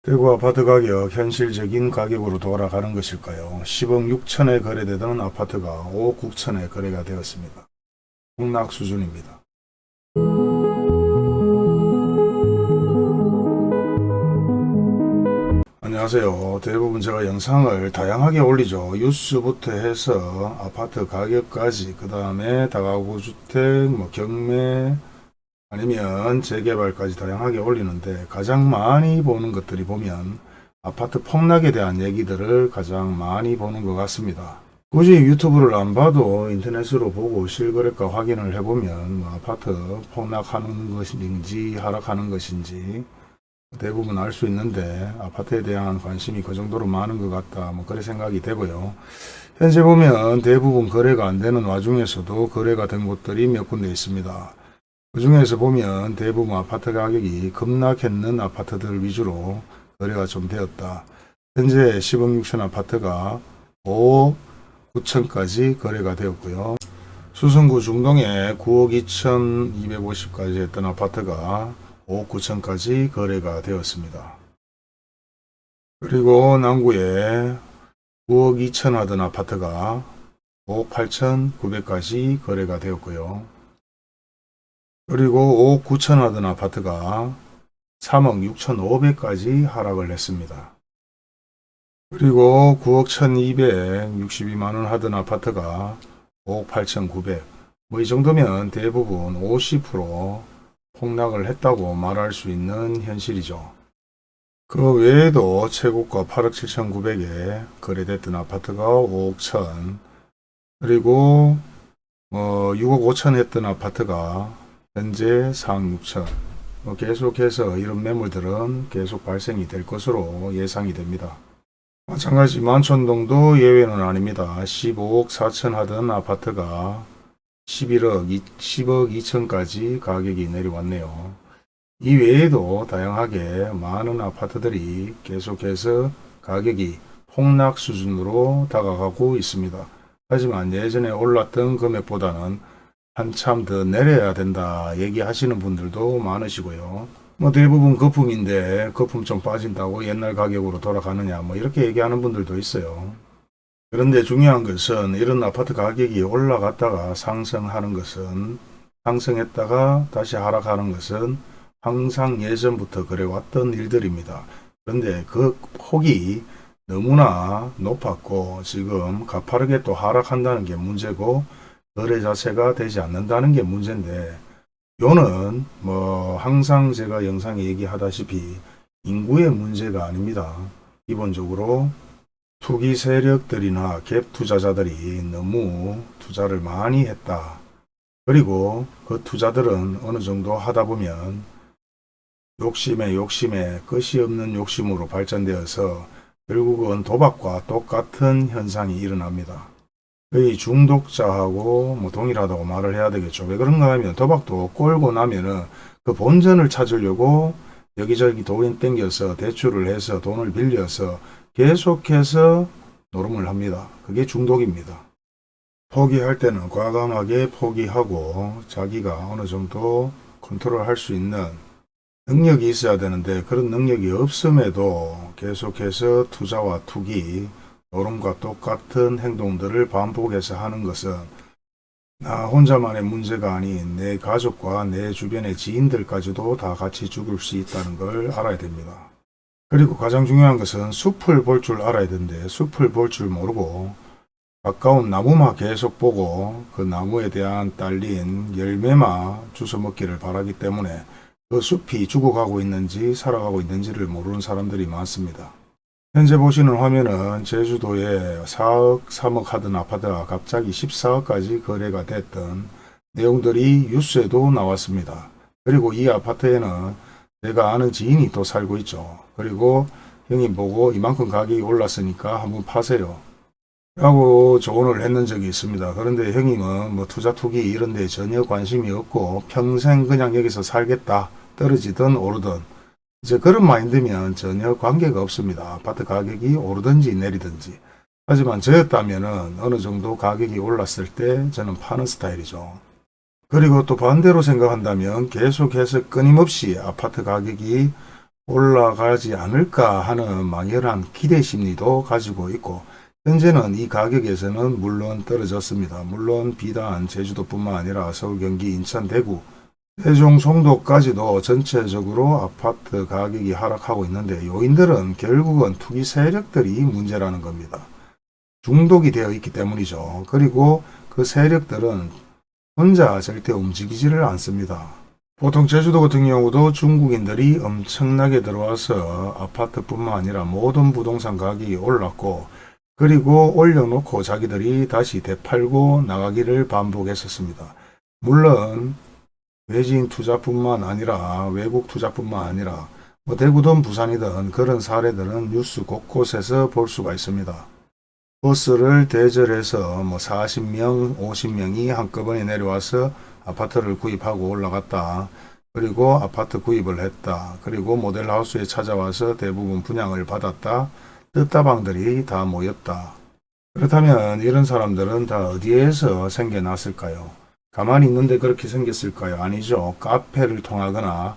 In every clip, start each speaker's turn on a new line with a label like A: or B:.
A: 대구 아파트 가격 현실적인 가격으로 돌아가는 것일까요? 10억 6천에 거래되던 아파트가 5억 9천에 거래가 되었습니다. 폭락 수준입니다. 안녕하세요. 대부분 제가 영상을 다양하게 올리죠. 뉴스부터 해서 아파트 가격까지, 그 다음에 다가구 주택, 경매, 아니면 재개발까지 다양하게 올리는데, 가장 많이 보는 것들이 보면 아파트 폭락에 대한 얘기들을 가장 많이 보는 것 같습니다. 굳이 유튜브를 안 봐도 인터넷으로 보고 실거래가 확인을 해보면 아파트 폭락하는 것인지 하락하는 것인지 대부분 알 수 있는데, 아파트에 대한 관심이 그 정도로 많은 것 같다, 그런 생각이 되고요. 현재 보면 대부분 거래가 안 되는 와중에서도 거래가 된 곳들이 몇 군데 있습니다. 그 중에서 보면 대부분 아파트 가격이 급락했는 아파트들 위주로 거래가 좀 되었다. 현재 10억 6천 아파트가 5억 9천까지 거래가 되었고요. 수성구 중동에 9억 2,250까지 했던 아파트가 5억 9천까지 거래가 되었습니다. 그리고 남구에 9억 2천 하던 아파트가 5억 8,900까지 거래가 되었고요. 그리고 5억 9천 하던 아파트가 3억 6,500까지 하락을 했습니다. 그리고 9억 1,262만원 하던 아파트가 5억 8,900. 이 정도면 대부분 50% 폭락을 했다고 말할 수 있는 현실이죠. 그 외에도 최고가 8억 7,900에 거래됐던 아파트가 5억 1,000, 그리고 6억 5천 했던 아파트가 현재 4억 6천. 계속해서 이런 매물들은 계속 발생이 될 것으로 예상이 됩니다. 마찬가지 만촌동도 예외는 아닙니다. 15억 4천 하던 아파트가 10억 2천까지 가격이 내려왔네요. 이 외에도 다양하게 많은 아파트들이 계속해서 가격이 폭락 수준으로 다가가고 있습니다. 하지만 예전에 올랐던 금액보다는 한참 더 내려야 된다 얘기하시는 분들도 많으시고요. 대부분 거품인데 거품 좀 빠진다고 옛날 가격으로 돌아가느냐 이렇게 얘기하는 분들도 있어요. 그런데 중요한 것은 이런 아파트 가격이 올라갔다가 상승하는 것은, 상승했다가 다시 하락하는 것은 항상 예전부터 그래왔던 일들입니다. 그런데 그 폭이 너무나 높았고 지금 가파르게 또 하락한다는 게 문제고 거래 자체가 되지 않는다는 게 문제인데, 요는 항상 제가 영상에 얘기하다시피 인구의 문제가 아닙니다. 기본적으로 투기 세력들이나 갭 투자자들이 너무 투자를 많이 했다. 그리고 그 투자들은 어느 정도 하다 보면 욕심에 끝이 없는 욕심으로 발전되어서 결국은 도박과 똑같은 현상이 일어납니다. 거의 중독자하고 동일하다고 말을 해야 되겠죠. 왜 그런가 하면 도박도 꼴고 나면은 그 본전을 찾으려고 여기저기 돈 땡겨서 대출을 해서 돈을 빌려서 계속해서 노름을 합니다. 그게 중독입니다. 포기할 때는 과감하게 포기하고 자기가 어느 정도 컨트롤할 수 있는 능력이 있어야 되는데, 그런 능력이 없음에도 계속해서 투자와 투기, 노름과 똑같은 행동들을 반복해서 하는 것은 나 혼자만의 문제가 아닌 내 가족과 내 주변의 지인들까지도 다 같이 죽을 수 있다는 걸 알아야 됩니다. 그리고 가장 중요한 것은 숲을 볼 줄 알아야 되는데, 숲을 볼 줄 모르고 가까운 나무만 계속 보고 그 나무에 대한 딸린 열매만 주워 먹기를 바라기 때문에 그 숲이 죽어가고 있는지 살아가고 있는지를 모르는 사람들이 많습니다. 현재 보시는 화면은 제주도에 4억 3억 하던 아파트가 갑자기 14억까지 거래가 됐던 내용들이 뉴스에도 나왔습니다. 그리고 이 아파트에는 내가 아는 지인이 또 살고 있죠. 그리고 형님 보고 이만큼 가격이 올랐으니까 한번 파세요 라고 조언을 했는 적이 있습니다. 그런데 형님은 투자 투기 이런 데 전혀 관심이 없고 평생 그냥 여기서 살겠다, 떨어지든 오르든 이제 그런 마인드면 전혀 관계가 없습니다. 아파트 가격이 오르든지 내리든지. 하지만 저였다면은 어느 정도 가격이 올랐을 때 저는 파는 스타일이죠. 그리고 또 반대로 생각한다면 계속해서 끊임없이 아파트 가격이 올라가지 않을까 하는 막연한 기대 심리도 가지고 있고, 현재는 이 가격에서는 물론 떨어졌습니다. 물론 비단 제주도뿐만 아니라 서울, 경기, 인천, 대구, 세종, 송도까지도 전체적으로 아파트 가격이 하락하고 있는데, 요인들은 결국은 투기 세력들이 문제라는 겁니다. 중독이 되어 있기 때문이죠. 그리고 그 세력들은 혼자 절대 움직이지를 않습니다. 보통 제주도 같은 경우도 중국인들이 엄청나게 들어와서 아파트뿐만 아니라 모든 부동산 가격이 올랐고, 그리고 올려놓고 자기들이 다시 되팔고 나가기를 반복했었습니다. 물론 외지인 투자뿐만 아니라 외국 투자뿐만 아니라 뭐 대구든 부산이든 그런 사례들은 뉴스 곳곳에서 볼 수가 있습니다. 버스를 대절해서 뭐 40명, 50명이 한꺼번에 내려와서 아파트를 구입하고 올라갔다. 그리고 아파트 구입을 했다. 그리고 모델하우스에 찾아와서 대부분 분양을 받았다. 뜻다방들이 다 모였다. 그렇다면 이런 사람들은 다 어디에서 생겨났을까요? 가만히 있는데 그렇게 생겼을까요? 아니죠. 카페를 통하거나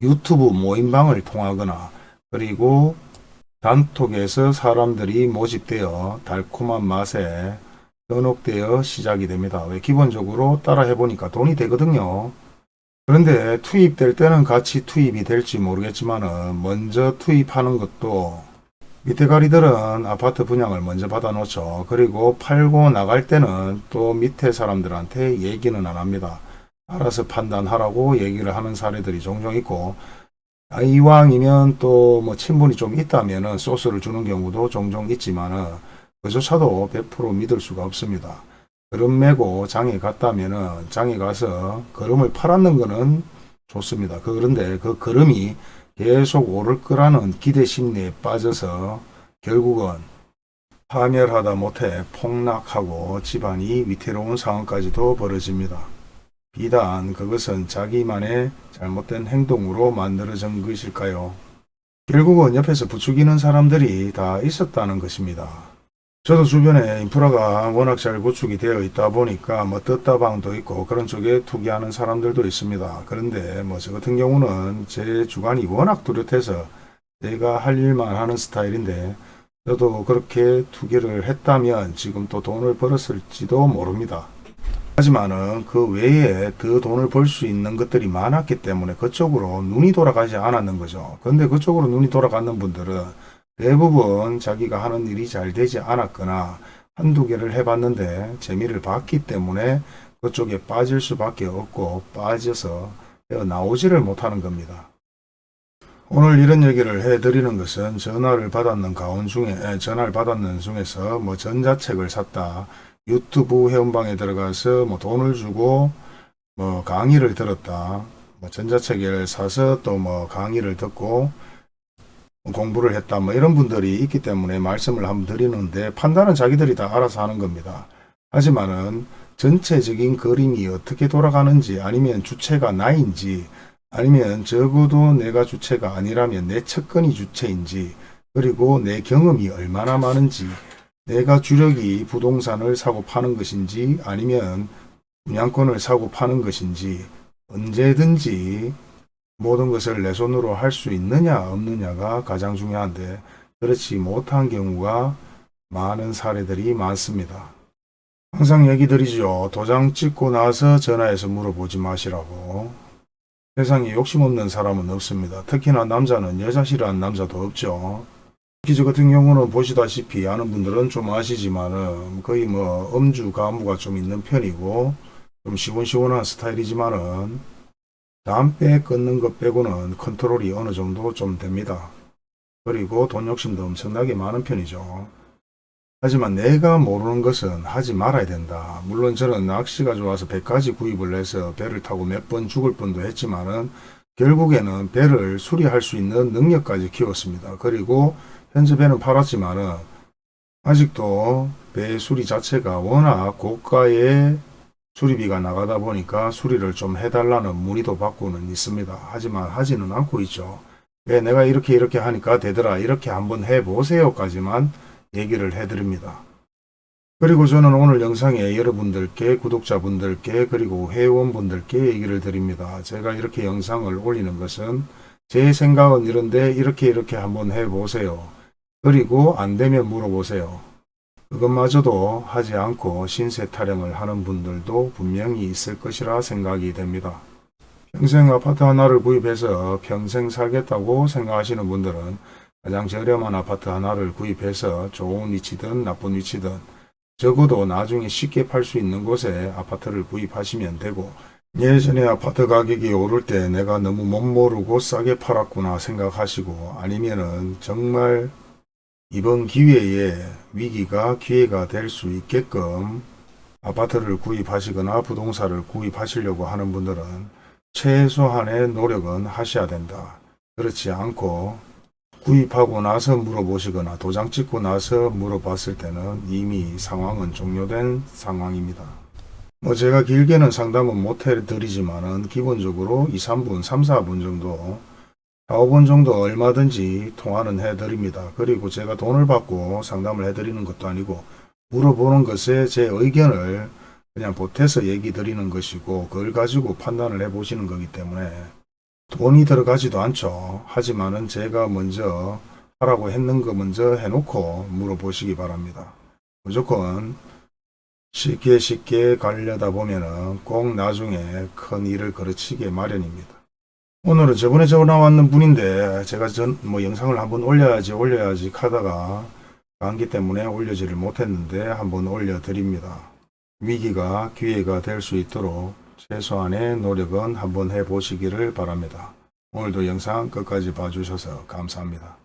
A: 유튜브 모임방을 통하거나 그리고 단톡에서 사람들이 모집되어 달콤한 맛에 현혹되어 시작이 됩니다. 왜? 기본적으로 따라 해보니까 돈이 되거든요. 그런데 투입될 때는 같이 투입이 될지 모르겠지만 먼저 투입하는 것도 밑에 가리들은 아파트 분양을 먼저 받아놓죠. 그리고 팔고 나갈 때는 또 밑에 사람들한테 얘기는 안 합니다. 알아서 판단하라고 얘기를 하는 사례들이 종종 있고, 이왕이면 또 뭐 친분이 좀 있다면은 소스를 주는 경우도 종종 있지만은 그조차도 100% 믿을 수가 없습니다. 그럼 메고 장에 갔다면은 장에 가서 걸음을 팔았는 거는 좋습니다. 그런데 그 걸음이 계속 오를 거라는 기대 심리에 빠져서 결국은 파멸하다 못해 폭락하고 집안이 위태로운 상황까지도 벌어집니다. 비단 그것은 자기만의 잘못된 행동으로 만들어진 것일까요? 결국은 옆에서 부추기는 사람들이 다 있었다는 것입니다. 저도 주변에 인프라가 워낙 잘 구축이 되어 있다 보니까 뭐 뜻다방도 있고 그런 쪽에 투기하는 사람들도 있습니다. 그런데 뭐 저 같은 경우는 제 주관이 워낙 뚜렷해서 제가 할 일만 하는 스타일인데, 저도 그렇게 투기를 했다면 지금 또 돈을 벌었을지도 모릅니다. 하지만은 그 외에 더 돈을 벌 수 있는 것들이 많았기 때문에 그쪽으로 눈이 돌아가지 않았는 거죠. 근데 그쪽으로 눈이 돌아가는 분들은 대부분 자기가 하는 일이 잘 되지 않았거나 한두 개를 해봤는데 재미를 봤기 때문에 그쪽에 빠질 수밖에 없고 빠져서 나오지를 못하는 겁니다. 오늘 이런 얘기를 해드리는 것은 전화를 받았는 중에서 뭐 전자책을 샀다, 유튜브 회원방에 들어가서 뭐 돈을 주고 뭐 강의를 들었다, 뭐 전자책을 사서 또 뭐 강의를 듣고 공부를 했다, 뭐 이런 분들이 있기 때문에 말씀을 한번 드리는데, 판단은 자기들이 다 알아서 하는 겁니다. 하지만은 전체적인 그림이 어떻게 돌아가는지, 아니면 주체가 나인지, 아니면 적어도 내가 주체가 아니라면 내 측근이 주체인지, 그리고 내 경험이 얼마나 많은지, 내가 주력이 부동산을 사고 파는 것인지 아니면 분양권을 사고 파는 것인지, 언제든지 모든 것을 내 손으로 할 수 있느냐 없느냐가 가장 중요한데, 그렇지 못한 경우가 많은 사례들이 많습니다. 항상 얘기 드리죠. 도장 찍고 나서 전화해서 물어보지 마시라고. 세상에 욕심 없는 사람은 없습니다. 특히나 남자는 여자 싫어하는 남자도 없죠. 특히 저 같은 경우는 보시다시피 아는 분들은 좀 아시지만은 거의 뭐 음주 가무가 좀 있는 편이고 좀 시원시원한 스타일이지만은 담배 끊는 것 빼고는 컨트롤이 어느 정도 좀 됩니다. 그리고 돈 욕심도 엄청나게 많은 편이죠. 하지만 내가 모르는 것은 하지 말아야 된다. 물론 저는 낚시가 좋아서 배까지 구입을 해서 배를 타고 몇 번 죽을 뻔도 했지만은 결국에는 배를 수리할 수 있는 능력까지 키웠습니다. 그리고 현재 배는 팔았지만은 아직도 배 수리 자체가 워낙 고가의 수리비가 나가다 보니까 수리를 좀 해달라는 문의도 받고는 있습니다. 하지만 하지는 않고 있죠. 왜 내가 이렇게 하니까 되더라, 이렇게 한번 해보세요까지만 얘기를 해드립니다. 그리고 저는 오늘 영상에 여러분들께, 구독자분들께, 그리고 회원분들께 얘기를 드립니다. 제가 이렇게 영상을 올리는 것은 제 생각은 이런데 이렇게 한번 해보세요. 그리고 안 되면 물어보세요. 그것마저도 하지 않고 신세 타령을 하는 분들도 분명히 있을 것이라 생각이 됩니다. 평생 아파트 하나를 구입해서 평생 살겠다고 생각하시는 분들은 가장 저렴한 아파트 하나를 구입해서 좋은 위치든 나쁜 위치든 적어도 나중에 쉽게 팔 수 있는 곳에 아파트를 구입하시면 되고, 예전에 아파트 가격이 오를 때 내가 너무 못 모르고 싸게 팔았구나 생각하시고, 아니면은 정말 이번 기회에 위기가 기회가 될 수 있게끔 아파트를 구입하시거나 부동산을 구입하시려고 하는 분들은 최소한의 노력은 하셔야 된다. 그렇지 않고 구입하고 나서 물어보시거나 도장 찍고 나서 물어봤을 때는 이미 상황은 종료된 상황입니다. 제가 길게는 상담은 못 해드리지만은 기본적으로 2, 3분, 3, 4분 정도 4, 5분 정도 얼마든지 통화는 해드립니다. 그리고 제가 돈을 받고 상담을 해드리는 것도 아니고 물어보는 것에 제 의견을 그냥 보태서 얘기 드리는 것이고, 그걸 가지고 판단을 해보시는 거기 때문에 돈이 들어가지도 않죠. 하지만은 제가 먼저 하라고 했는 거 먼저 해놓고 물어보시기 바랍니다. 무조건 쉽게 가려다 보면은 꼭 나중에 큰 일을 거르치게 마련입니다. 오늘은 저번에 전화 왔는 분인데 제가 영상을 한번 올려야지 하다가 감기 때문에 올려지를 못했는데 한번 올려드립니다. 위기가 기회가 될 수 있도록 최소한의 노력은 한번 해보시기를 바랍니다. 오늘도 영상 끝까지 봐주셔서 감사합니다.